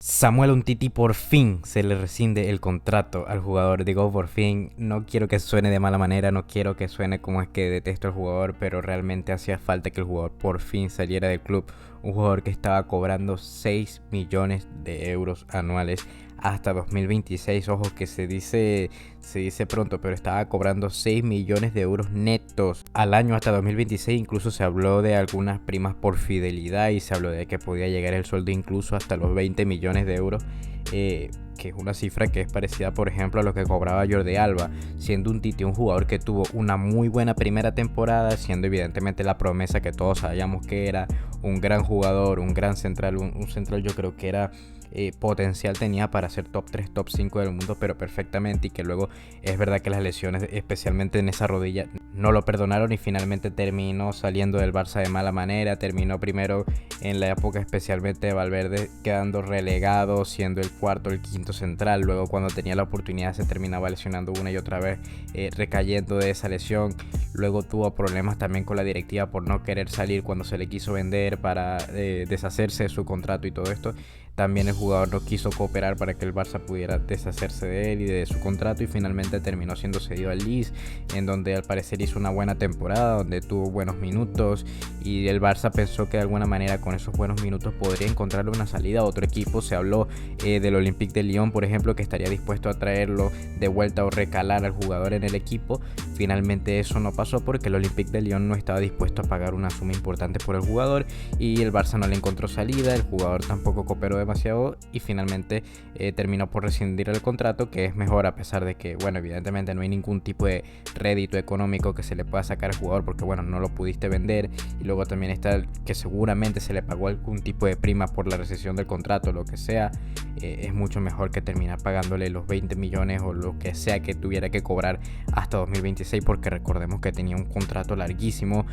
Samuel Umtiti por fin se le rescinde el contrato al jugador. Digo por fin, no quiero que suene de mala manera, no quiero que suene como es que detesto al jugador, pero realmente hacía falta que el jugador por fin saliera del club. Un jugador que estaba cobrando 6 millones de euros anuales hasta 2026. Ojo que se dice pronto, pero estaba cobrando 6 millones de euros netos al año hasta 2026. Incluso se habló de algunas primas por fidelidad y se habló de que podía llegar el sueldo incluso hasta los 20 millones de euros. Que es una cifra que es parecida, por ejemplo, a lo que cobraba Jordi Alba, siendo un Titi un jugador que tuvo una muy buena primera temporada, siendo evidentemente la promesa que todos sabíamos que era un gran jugador, un gran central, un central yo creo que era potencial tenía para ser top 3, top 5 del mundo, pero perfectamente, y que luego es verdad que las lesiones, especialmente en esa rodilla, no lo perdonaron y finalmente terminó saliendo del Barça de mala manera. Terminó primero en la época especialmente de Valverde quedando relegado, siendo el cuarto, el quinto central. Luego cuando tenía la oportunidad se terminaba lesionando una y otra vez, recayendo de esa lesión. Luego tuvo problemas también con la directiva por no querer salir cuando se le quiso vender para deshacerse de su contrato y todo esto. También el jugador no quiso cooperar para que el Barça pudiera deshacerse de él y de su contrato, y finalmente terminó siendo cedido al Leeds, en donde al parecer hizo una buena temporada, donde tuvo buenos minutos, y el Barça pensó que de alguna manera con esos buenos minutos podría encontrarle una salida a otro equipo. Se habló del Olympique de Lyon, por ejemplo, que estaría dispuesto a traerlo de vuelta o recalar al jugador en el equipo. Finalmente eso no pasó porque el Olympique de Lyon no estaba dispuesto a pagar una suma importante por el jugador y el Barça no le encontró salida. El jugador tampoco cooperó demasiado y finalmente terminó por rescindir el contrato, que es mejor, a pesar de que, bueno, evidentemente no hay ningún tipo de rédito económico que se le pueda sacar al jugador porque, bueno, no lo pudiste vender, y luego también está el que seguramente se le pagó algún tipo de prima por la rescisión del contrato, lo que sea. Es mucho mejor que terminar pagándole los 20 millones o lo que sea que tuviera que cobrar hasta 2026, porque recordemos que tenía un contrato larguísimo.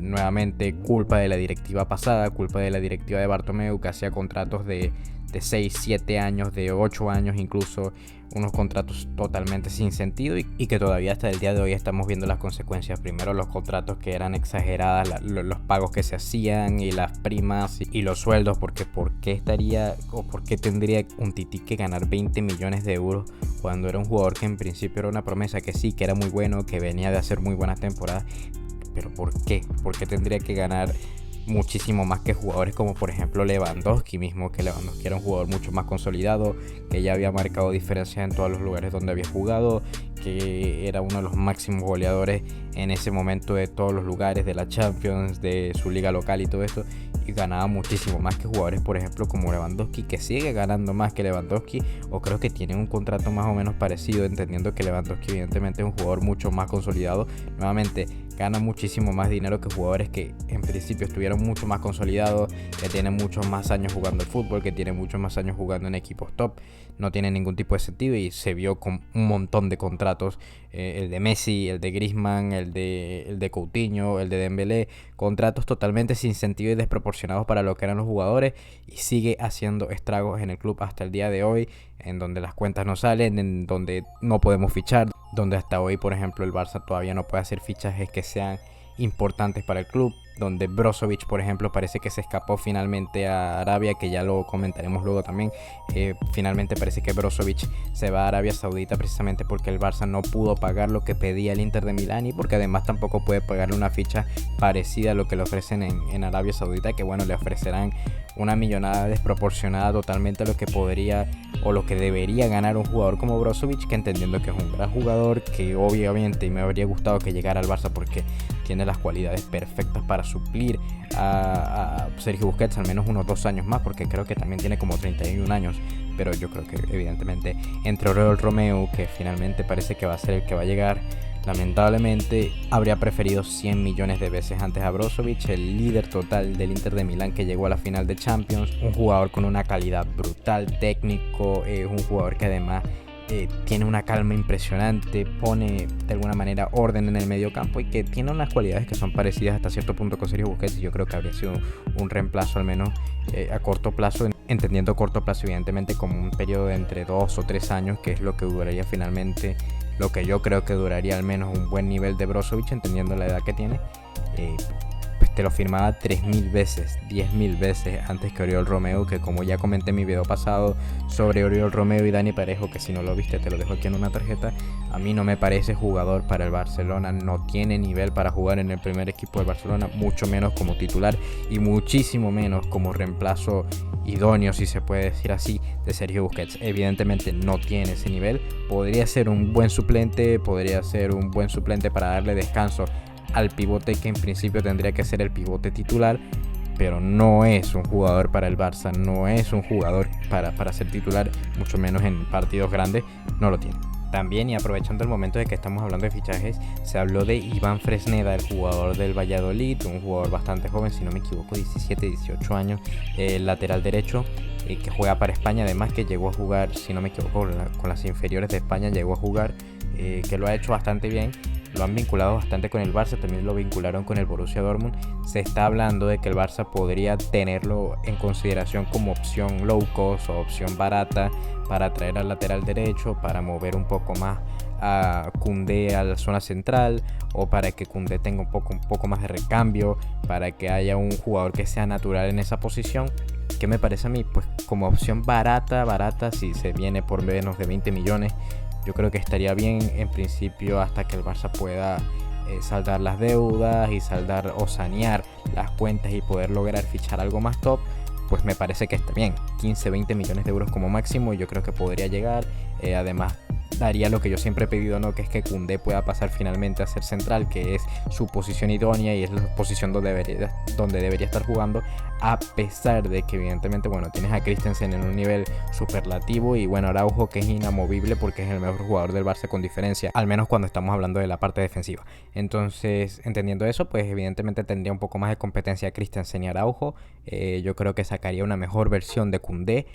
Nuevamente culpa de la directiva pasada, culpa de la directiva de Bartomeu, que hacía contratos de 6, 7 años, de 8 años incluso, unos contratos totalmente sin sentido y que todavía hasta el día de hoy estamos viendo las consecuencias. Primero los contratos que eran exageradas, los pagos que se hacían y las primas y los sueldos, porque ¿por qué estaría o por qué tendría un Titi que ganar 20 millones de euros cuando era un jugador que en principio era una promesa, que sí, que era muy bueno, que venía de hacer muy buenas temporadas? Pero ¿por qué? ¿Por qué tendría que ganar muchísimo más que jugadores como por ejemplo Lewandowski mismo? Que Lewandowski era un jugador mucho más consolidado, que ya había marcado diferencias en todos los lugares donde había jugado, que era uno de los máximos goleadores en ese momento de todos los lugares de la Champions, de su liga local y todo esto, y ganaba muchísimo más que jugadores por ejemplo como Lewandowski, que sigue ganando más que Lewandowski, o creo que tienen un contrato más o menos parecido, entendiendo que Lewandowski evidentemente es un jugador mucho más consolidado. Nuevamente gana muchísimo más dinero que jugadores que en principio estuvieron mucho más consolidados, que tienen muchos más años jugando al fútbol, que tienen muchos más años jugando en equipos top. No tiene ningún tipo de sentido y se vio con un montón de contratos, el de Messi, el de Griezmann, el de Coutinho, el de Dembélé, contratos totalmente sin sentido y desproporcionados para lo que eran los jugadores, y sigue haciendo estragos en el club hasta el día de hoy, en donde las cuentas no salen, en donde no podemos fichar, donde hasta hoy por ejemplo el Barça todavía no puede hacer fichajes que sean importantes para el club, donde Brozovic por ejemplo parece que se escapó finalmente a Arabia, que ya lo comentaremos luego también. Finalmente parece que Brozovic se va a Arabia Saudita precisamente porque el Barça no pudo pagar lo que pedía el Inter de Milán, y porque además tampoco puede pagarle una ficha parecida a lo que le ofrecen en Arabia Saudita, que bueno, le ofrecerán una millonada desproporcionada totalmente a lo que podría o lo que debería ganar un jugador como Brozovic, que entendiendo que es un gran jugador, que obviamente me habría gustado que llegara al Barça porque tiene las cualidades perfectas para suplir a Sergio Busquets al menos unos 2 años más, porque creo que también tiene como 31 años. Pero yo creo que evidentemente entre Oriol Romeu, que finalmente parece que va a ser el que va a llegar, lamentablemente habría preferido 100 millones de veces antes a Brozovic, el líder total del Inter de Milán, que llegó a la final de Champions, un jugador con una calidad brutal, técnico, un jugador que además tiene una calma impresionante, pone de alguna manera orden en el medio campo, y que tiene unas cualidades que son parecidas hasta cierto punto con Sergio Busquets. Y yo creo que habría sido un reemplazo al menos a corto plazo, entendiendo corto plazo evidentemente como un periodo de entre 2 o 3 años, que es lo que duraría finalmente, lo que yo creo que duraría al menos un buen nivel de Brozovic, entendiendo la edad que tiene. te lo firmaba 3000 veces, 10.000 veces antes que Oriol Romeu, que como ya comenté en mi video pasado sobre Oriol Romeu y Dani Parejo, que si no lo viste te lo dejo aquí en una tarjeta, a mí no me parece jugador para el Barcelona, no tiene nivel para jugar en el primer equipo del Barcelona, mucho menos como titular y muchísimo menos como reemplazo idóneo, si se puede decir así, de Sergio Busquets. Evidentemente no tiene ese nivel, podría ser un buen suplente, para darle descanso al pivote que en principio tendría que ser el pivote titular, pero no es un jugador para el Barça, no es un jugador para ser titular, mucho menos en partidos grandes, no lo tiene. También, y aprovechando el momento de que estamos hablando de fichajes, se habló de Iván Fresneda, el jugador del Valladolid, un jugador bastante joven, si no me equivoco, 17, 18 años, lateral derecho, que juega para España, además que llegó a jugar, si no me equivoco, con las inferiores de España llegó a jugar, que lo ha hecho bastante bien. Lo han vinculado bastante con el Barça, también lo vincularon con el Borussia Dortmund. Se está hablando de que el Barça podría tenerlo en consideración como opción low cost o opción barata para traer al lateral derecho, para mover un poco más a Koundé a la zona central, o para que Koundé tenga un poco más de recambio, para que haya un jugador que sea natural en esa posición. ¿Qué me parece a mí? Pues como opción barata, si se viene por menos de 20 millones, yo creo que estaría bien en principio hasta que el Barça pueda saldar las deudas y saldar o sanear las cuentas y poder lograr fichar algo más top. Pues me parece que está bien, 15-20 millones de euros como máximo, y yo creo que podría llegar. Además daría lo que yo siempre he pedido, ¿no? Que es que Koundé pueda pasar finalmente a ser central, que es su posición idónea y es la posición donde debería estar jugando, a pesar de que evidentemente, bueno, tienes a Christensen en un nivel superlativo y bueno, Araujo, que es inamovible porque es el mejor jugador del Barça con diferencia, al menos cuando estamos hablando de la parte defensiva. Entonces, entendiendo eso, pues evidentemente tendría un poco más de competencia Christensen y Araujo. Yo creo que sacaría una mejor versión de Koundé.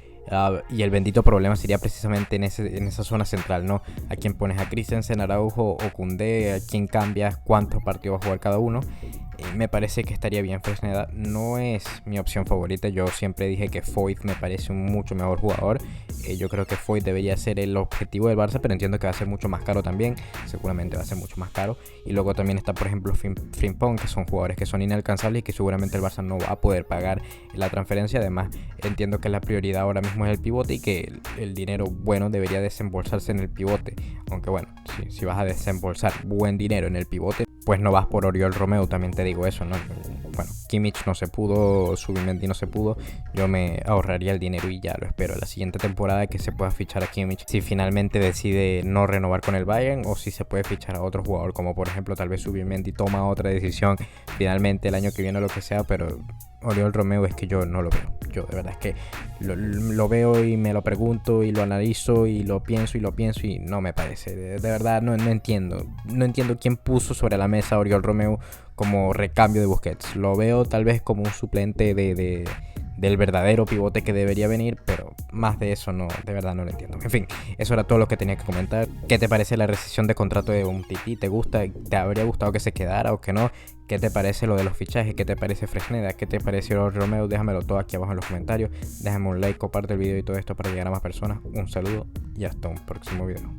Y el bendito problema sería precisamente en esa zona central, ¿no? ¿A quién pones? ¿A Christensen, Araujo o Koundé? ¿A quién cambias? ¿Cuántos partidos va a jugar cada uno? Me parece que estaría bien Fresneda. No es mi opción favorita. Yo siempre dije que Foyth me parece un mucho mejor jugador. Yo creo que Foyth debería ser el objetivo del Barça, pero entiendo que va a ser mucho más caro también. Seguramente va a ser mucho más caro. Y luego también está, por ejemplo, Frimpong, que son jugadores que son inalcanzables y que seguramente el Barça no va a poder pagar la transferencia. Además, entiendo que la prioridad ahora mismo es el pivote y que el dinero bueno debería desembolsarse en el pivote. Aunque bueno, si vas a desembolsar buen dinero en el pivote, pues no vas por Oriol Romeu, también te digo eso, ¿no? Bueno, Kimmich no se pudo, Zubimendi no se pudo, yo me ahorraría el dinero y ya lo espero la siguiente temporada que se pueda fichar a Kimmich, si finalmente decide no renovar con el Bayern, o si se puede fichar a otro jugador, como por ejemplo tal vez Zubimendi toma otra decisión finalmente el año que viene o lo que sea, pero Oriol Romeu es que yo no lo veo. Yo de verdad es que lo veo y me lo pregunto y lo analizo y lo pienso y no me parece. De verdad no entiendo. No entiendo quién puso sobre la mesa a Oriol Romeu como recambio de Busquets. Lo veo tal vez como un suplente del verdadero pivote que debería venir, pero más de eso no, de verdad no lo entiendo. En fin, eso era todo lo que tenía que comentar. ¿Qué te parece la rescisión de contrato de Umtiti? ¿Te gusta? ¿Te habría gustado que se quedara o que no? ¿Qué te parece lo de los fichajes? ¿Qué te parece Fresneda? ¿Qué te pareció Romeu? Déjamelo todo aquí abajo en los comentarios. Déjame un like, comparte el video y todo esto para llegar a más personas. Un saludo y hasta un próximo video.